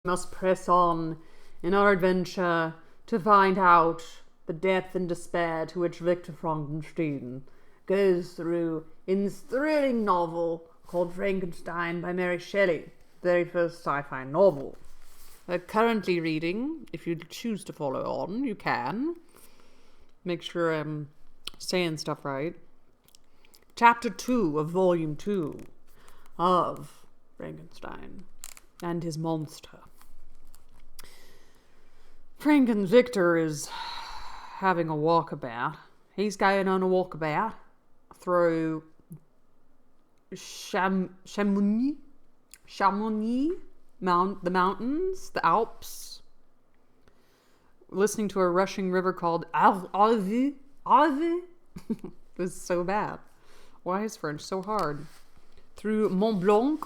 must press on in our adventure to find out the depth and despair to which Victor Frankenstein goes through in this thrilling novel called Frankenstein by Mary Shelley, very first sci-fi novel. Currently reading, if you choose to follow on, you can. Make sure I'm saying stuff right. Chapter 2 of Volume 2 of Frankenstein and his monster. Victor is having a walkabout. He's going on a walkabout through Chamonix, the mountains, the Alps, listening to a rushing river called Arve. It was so bad. Why is French so hard? Through Mont Blanc.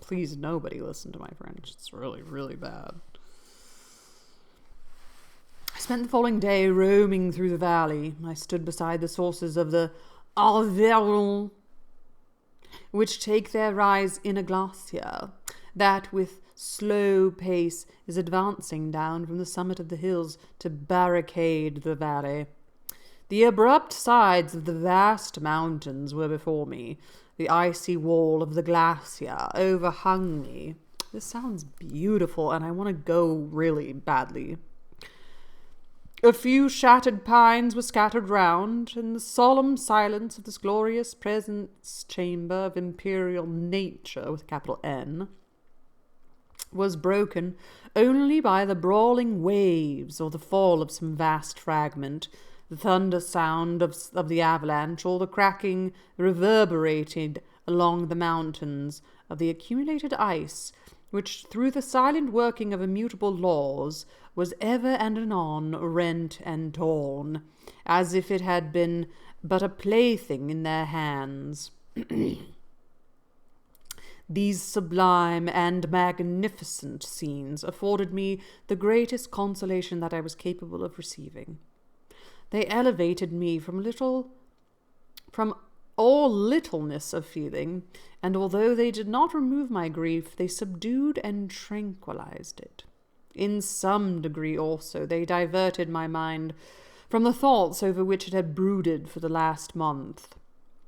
Please, nobody listen to my French. It's really, really bad. I spent the following day roaming through the valley. I stood beside the sources of the Arveiron, which take their rise in a glacier that with slow pace is advancing down from the summit of the hills to barricade the valley. The abrupt sides of the vast mountains were before me. The icy wall of the glacier overhung me. This sounds beautiful, and I want to go really badly. A few shattered pines were scattered round, and the solemn silence of this glorious presence chamber of imperial nature, with capital N, was broken only by the brawling waves or the fall of some vast fragment. The thunder sound of the avalanche, or the cracking reverberated along the mountains of the accumulated ice, which, through the silent working of immutable laws, was ever and anon rent and torn, as if it had been but a plaything in their hands. These sublime and magnificent scenes afforded me the greatest consolation that I was capable of receiving. They elevated me from all littleness of feeling, and although they did not remove my grief, they subdued and tranquilized it. In some degree also they diverted my mind from the thoughts over which it had brooded for the last month.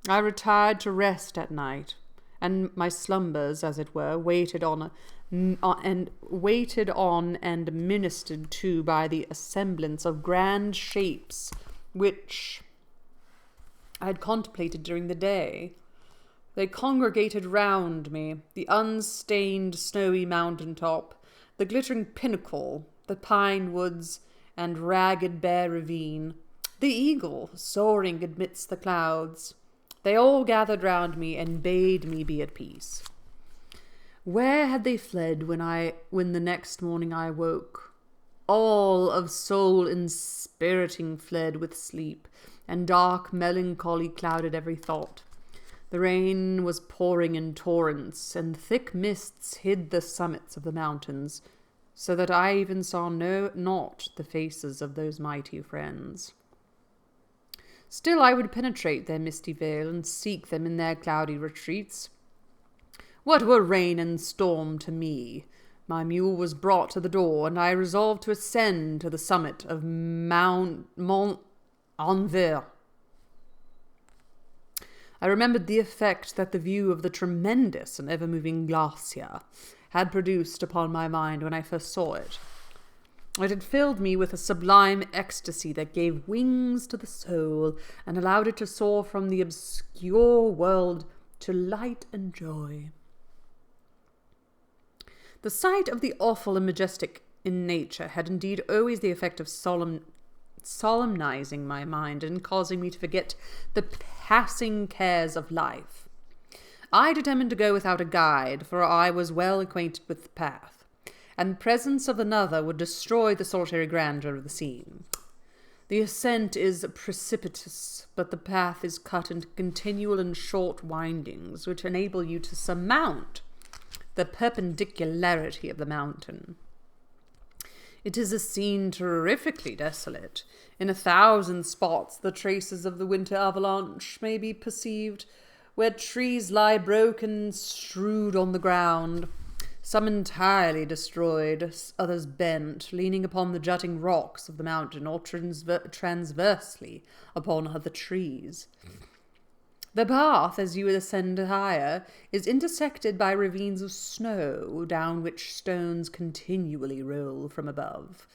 I retired to rest at night, and my slumbers, as it were, waited on and ministered to by the assemblance of grand shapes which I had contemplated during the day. They congregated round me, the unstained snowy mountain top, the glittering pinnacle, the pine woods and ragged bare ravine, the eagle soaring amidst the clouds. They all gathered round me and bade me be at peace. Where had they fled when the next morning I woke? All of soul inspiriting fled with sleep, and dark melancholy clouded every thought. The rain was pouring in torrents, and thick mists hid the summits of the mountains, so that I even saw not the faces of those mighty friends. Still I would penetrate their misty veil, and seek them in their cloudy retreats. What were rain and storm to me? My mule was brought to the door, and I resolved to ascend to the summit of Mont Anvers. I remembered the effect that the view of the tremendous and ever-moving glacier had produced upon my mind when I first saw it. It had filled me with a sublime ecstasy that gave wings to the soul and allowed it to soar from the obscure world to light and joy. The sight of the awful and majestic in nature had indeed always the effect of solemnizing my mind and causing me to forget the passing cares of life. I determined to go without a guide, for I was well acquainted with the path, and the presence of another would destroy the solitary grandeur of the scene. The ascent is precipitous, but the path is cut into continual and short windings, which enable you to surmount the perpendicularity of the mountain. It is a scene terrifically desolate. In 1,000 spots the traces of the winter avalanche may be perceived, where trees lie broken, strewed on the ground, some entirely destroyed, others bent, leaning upon the jutting rocks of the mountain or transversely upon other trees. The path, as you ascend higher, is intersected by ravines of snow, down which stones continually roll from above.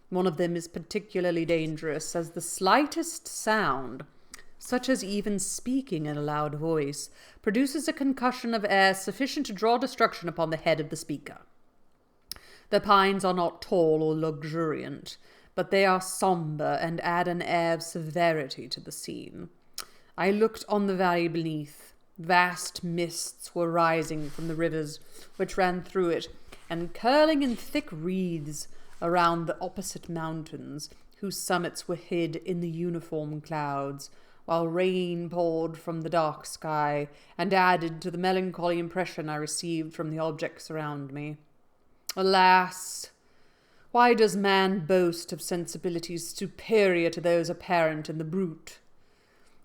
One of them is particularly dangerous, as the slightest sound, such as even speaking in a loud voice, produces a concussion of air sufficient to draw destruction upon the head of the speaker. The pines are not tall or luxuriant, but they are sombre and add an air of severity to the scene. I looked on the valley beneath. Vast mists were rising from the rivers which ran through it, and curling in thick wreaths around the opposite mountains, whose summits were hid in the uniform clouds, while rain poured from the dark sky, and added to the melancholy impression I received from the objects around me. Alas! Why does man boast of sensibilities superior to those apparent in the brute?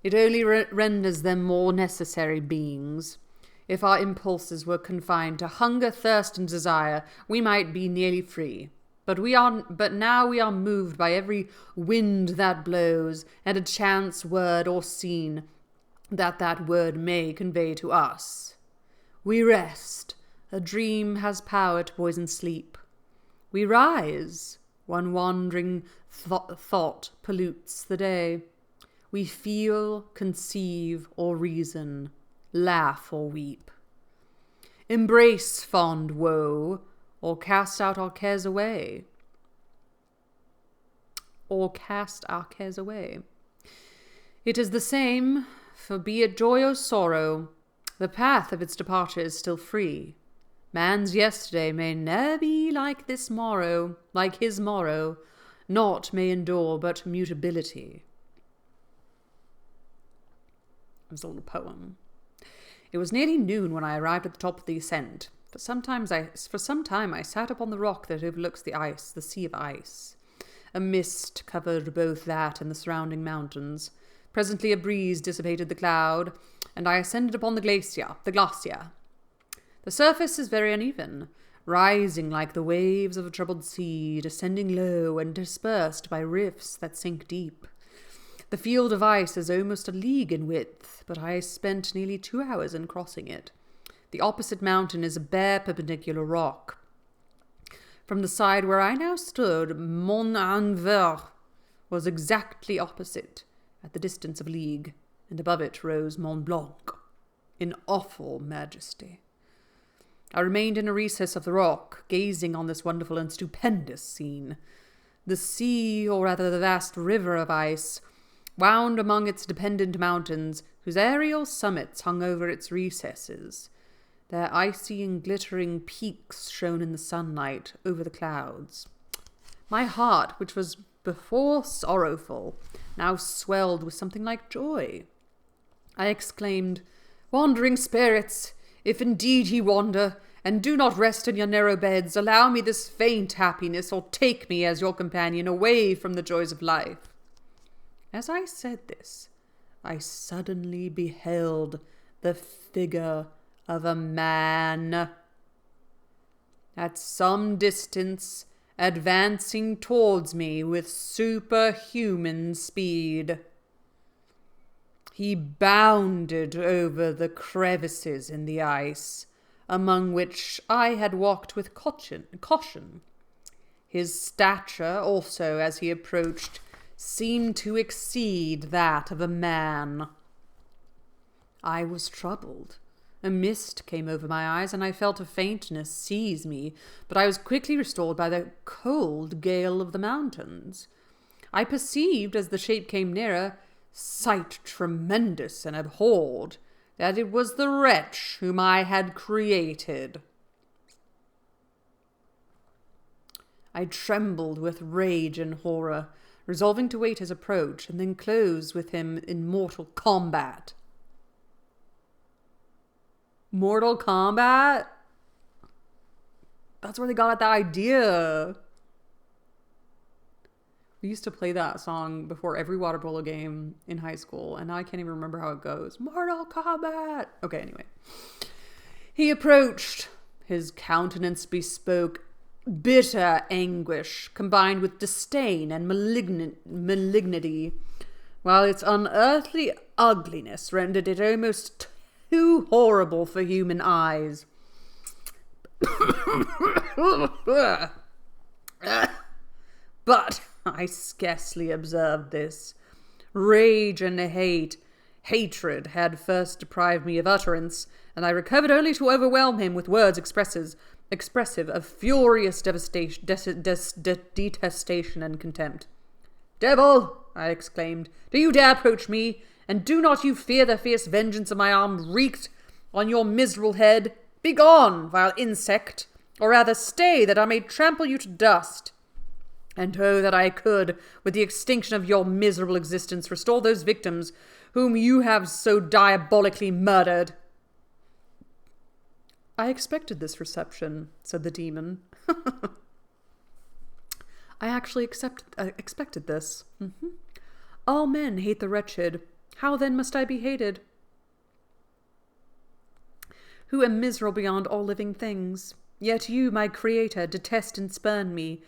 It only renders them more necessary beings. If our impulses were confined to hunger, thirst, and desire, we might be nearly free. But now we are moved by every wind that blows, and a chance word or scene that word may convey to us. We rest. A dream has power to poison sleep. We rise. One wandering thought pollutes the day. We feel, conceive, or reason, laugh or weep. Embrace fond woe, or cast out our cares away. It is the same, for be it joy or sorrow, the path of its departure is still free. Man's yesterday may ne'er be like his morrow, naught may endure but mutability. It was a little poem. It was nearly noon when I arrived at the top of the ascent. For some time I sat upon the rock that overlooks the sea of ice. A mist covered both that and the surrounding mountains. Presently a breeze dissipated the cloud, and I ascended upon the glacier. The surface is very uneven, rising like the waves of a troubled sea, descending low and dispersed by rifts that sink deep. The field of ice is almost a league in width, but I spent nearly 2 hours in crossing it. The opposite mountain is a bare perpendicular rock. From the side where I now stood, Mont Anvers was exactly opposite, at the distance of a league, and above it rose Mont Blanc, in awful majesty. I remained in a recess of the rock, gazing on this wonderful and stupendous scene. The sea, or rather the vast river of ice, wound among its dependent mountains, whose aerial summits hung over its recesses. Their icy and glittering peaks shone in the sunlight over the clouds. My heart, which was before sorrowful, now swelled with something like joy. I exclaimed, "Wandering spirits, if indeed ye wander, and do not rest in your narrow beds, allow me this faint happiness, or take me as your companion away from the joys of life." As I said this, I suddenly beheld the figure of a man at some distance, advancing towards me with superhuman speed. He bounded over the crevices in the ice, among which I had walked with caution. His stature also, as he approached, seemed to exceed that of a man. I was troubled. A mist came over my eyes, and I felt a faintness seize me, but I was quickly restored by the cold gale of the mountains. I perceived, as the shape came nearer, sight tremendous and abhorred, that it was the wretch whom I had created. I trembled with rage and horror, resolving to wait his approach, and then close with him in mortal combat. Mortal Kombat? That's where they got the idea. We used to play that song before every water polo game in high school, and now I can't even remember how it goes. Mortal Kombat! Okay, anyway. He approached. His countenance bespoke bitter anguish, combined with disdain and malignity, while its unearthly ugliness rendered it almost too horrible for human eyes. But I scarcely observed this. Rage and hatred had first deprived me of utterance, and I recovered only to overwhelm him with words expressive of furious detestation and contempt. "Devil!" I exclaimed, "do you dare approach me? And do not you fear the fierce vengeance of my arm wreaked on your miserable head? Begone, vile insect! Or rather stay, that I may trample you to dust. And oh, that I could, with the extinction of your miserable existence, restore those victims whom you have so diabolically murdered." "I expected this reception," said the demon. "I actually expected this. All men hate the wretched. How then must I be hated, who am miserable beyond all living things? Yet you, my creator, detest and spurn me,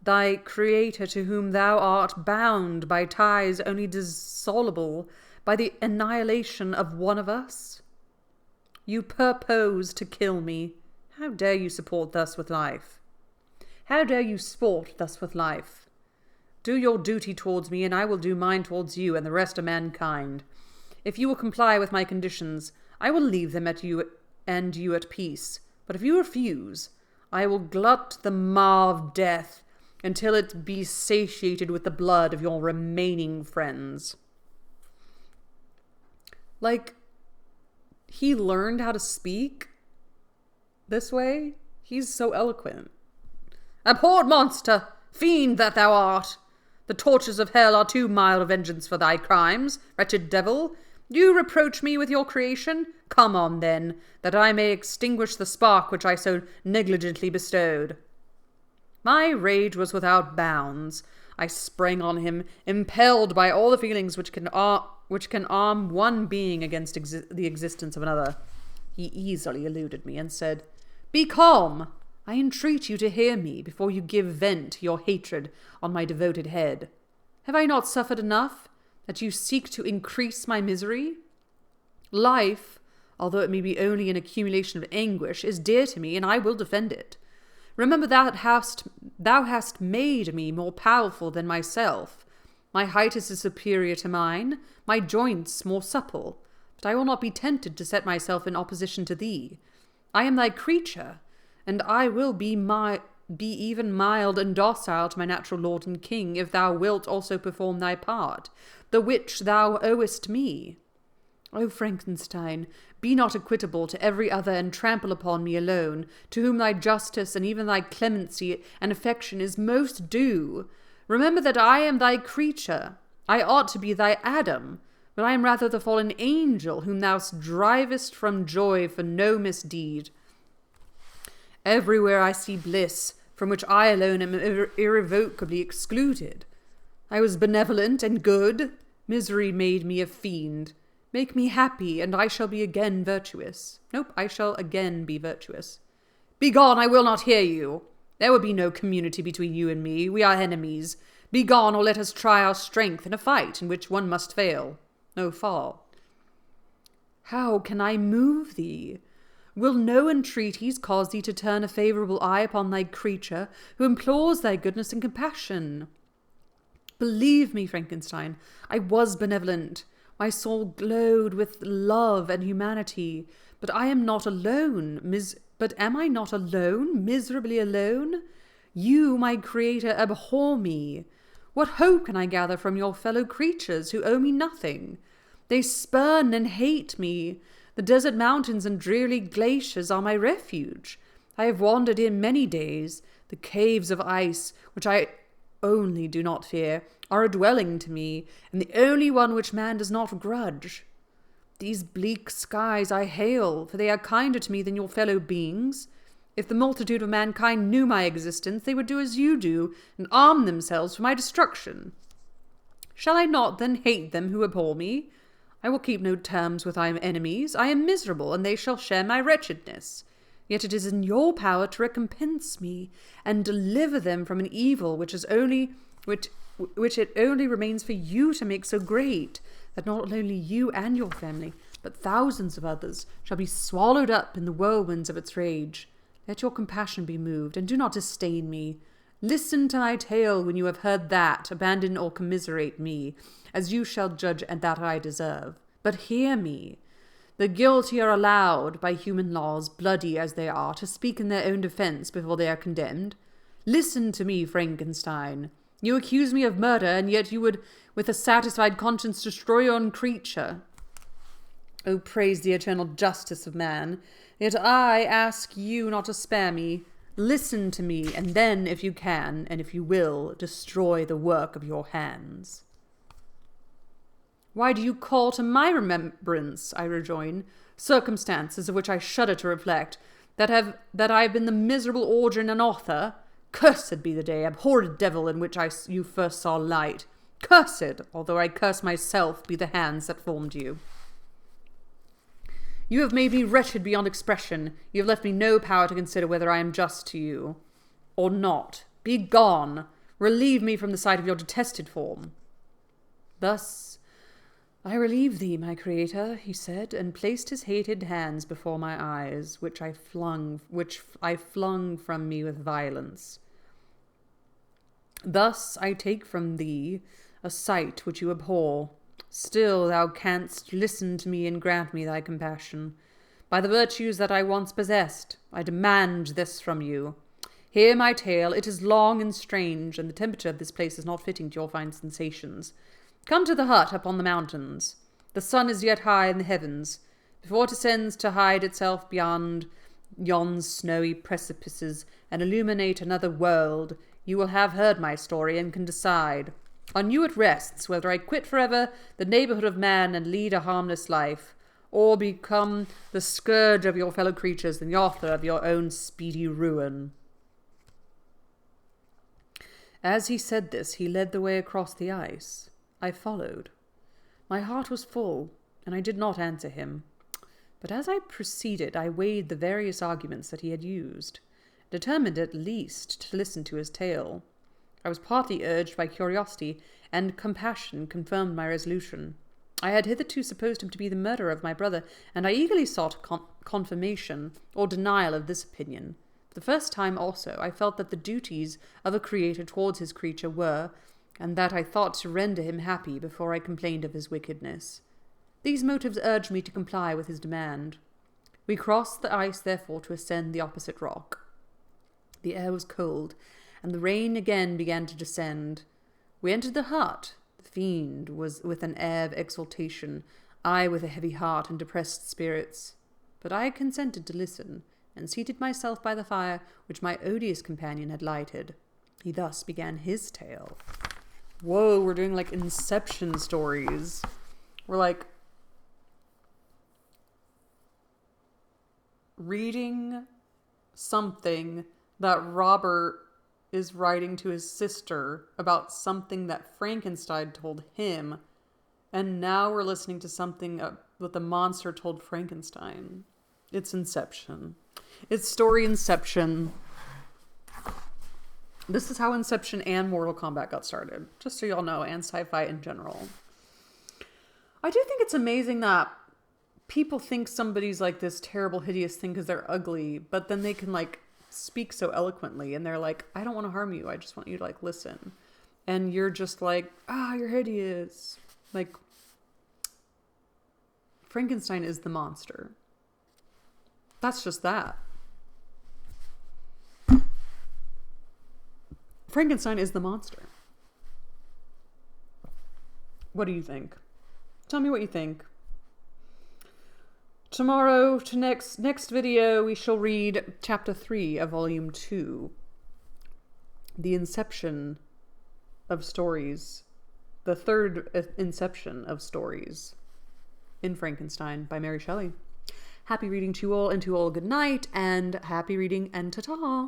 thy creator to whom thou art bound by ties only dissoluble by the annihilation of one of us. You purpose to kill me. How dare you support thus with life? How dare you sport thus with life? Do your duty towards me, and I will do mine towards you and the rest of mankind. If you will comply with my conditions, I will leave them at you and you at peace. But if you refuse, I will glut the maw of death until it be satiated with the blood of your remaining friends." Like, he learned how to speak this way? He's so eloquent. "Abhorred monster, fiend that thou art! The tortures of hell are too mild a vengeance for thy crimes, wretched devil. Do you reproach me with your creation? Come on, then, that I may extinguish the spark which I so negligently bestowed." My rage was without bounds. I sprang on him, impelled by all the feelings which can arm one being against the existence of another. He easily eluded me and said, "Be calm. I entreat you to hear me before you give vent to your hatred on my devoted head. Have I not suffered enough, that you seek to increase my misery? Life, although it may be only an accumulation of anguish, is dear to me, and I will defend it. Remember that thou hast made me more powerful than myself. My height is superior to mine, my joints more supple, but I will not be tempted to set myself in opposition to thee. I am thy creature, and I will be even mild and docile to my natural lord and king, if thou wilt also perform thy part, the which thou owest me. O Frankenstein, be not equitable to every other, and trample upon me alone, to whom thy justice and even thy clemency and affection is most due. Remember that I am thy creature. I ought to be thy Adam, but I am rather the fallen angel whom thou drivest from joy for no misdeed. Everywhere I see bliss, from which I alone am irrevocably excluded. I was benevolent and good. Misery made me a fiend. Make me happy, and I shall be again virtuous. I shall again be virtuous. Begone, I will not hear you. There will be no community between you and me. We are enemies. Begone, or let us try our strength in a fight in which one must fall. How can I move thee? Will no entreaties cause thee to turn a favourable eye upon thy creature, who implores thy goodness and compassion? Believe me, Frankenstein, I was benevolent. My soul glowed with love and humanity. But I am not alone. Am I not alone, miserably alone? You, my creator, abhor me. What hope can I gather from your fellow creatures who owe me nothing? They spurn and hate me. The desert mountains and dreary glaciers are my refuge. I have wandered in many days. The caves of ice, which I only do not fear, are a dwelling to me, and the only one which man does not grudge. These bleak skies I hail, for they are kinder to me than your fellow beings. If the multitude of mankind knew my existence, they would do as you do and arm themselves for my destruction. Shall I not then hate them who abhor me? I will keep no terms with my enemies. I am miserable, and they shall share my wretchedness. Yet it is in your power to recompense me and deliver them from an evil which it only remains for you to make so great, that not only you and your family, but thousands of others shall be swallowed up in the whirlwinds of its rage. Let your compassion be moved, and do not disdain me. Listen to my tale when you have heard that, abandon or commiserate me, as you shall judge and that I deserve. But hear me. The guilty are allowed, by human laws, bloody as they are, to speak in their own defense before they are condemned. Listen to me, Frankenstein. You accuse me of murder, and yet you would, with a satisfied conscience, destroy your own creature. Oh, praise the eternal justice of man. Yet I ask you not to spare me. Listen to me, and then, if you can, and if you will, destroy the work of your hands. Why do you call to my remembrance, I rejoin, circumstances of which I shudder to reflect, that I have been the miserable origin and author? Cursed be the day, abhorred devil, in which you first saw light. Cursed, although I curse myself, be the hands that formed you. You have made me wretched beyond expression. You have left me no power to consider whether I am just to you or not. Be gone. Relieve me from the sight of your detested form. Thus I relieve thee, my creator, he said, and placed his hated hands before my eyes, which I flung from me with violence. Thus I take from thee a sight which you abhor. Still thou canst listen to me and grant me thy compassion. By the virtues that I once possessed, I demand this from you. Hear my tale. It is long and strange, and the temperature of this place is not fitting to your fine sensations. Come to the hut upon the mountains. The sun is yet high in the heavens. Before it ascends to hide itself beyond yon snowy precipices and illuminate another world, you will have heard my story and can decide. On you it rests whether I quit forever the neighborhood of man and lead a harmless life, or become the scourge of your fellow creatures and the author of your own speedy ruin. As he said this, he led the way across the ice. I followed. My heart was full, and I did not answer him. But as I proceeded, I weighed the various arguments that he had used, determined at least to listen to his tale. I was partly urged by curiosity, and compassion confirmed my resolution. I had hitherto supposed him to be the murderer of my brother, and I eagerly sought confirmation or denial of this opinion. For the first time also, I felt that the duties of a creator towards his creature were, and that I thought to render him happy before I complained of his wickedness. These motives urged me to comply with his demand. We crossed the ice, therefore, to ascend the opposite rock. The air was cold, and the rain again began to descend. We entered the hut. The fiend was with an air of exultation, I with a heavy heart and depressed spirits. But I consented to listen, and seated myself by the fire which my odious companion had lighted. He thus began his tale. Whoa, we're doing like Inception stories. We're like reading something that Robert is writing to his sister about something that Frankenstein told him, and now we're listening to something that the monster told Frankenstein. It's Inception. It's story Inception. This is how Inception and Mortal Kombat got started, just so y'all know, and sci-fi in general. I do think it's amazing that people think somebody's like this terrible, hideous thing because they're ugly, but then they can like speak so eloquently, and they're like, I don't want to harm you, I just want you to like listen. And you're just like, you're hideous. Like, Frankenstein is the monster. That's just that. Frankenstein is the monster. What do you think? Tell me what you think. Tomorrow, to next video, we shall read Chapter 3 of Volume 2. The Inception of Stories. The third inception of stories in Frankenstein by Mary Shelley. Happy reading to you all, and to you all good night, and happy reading, and ta-ta.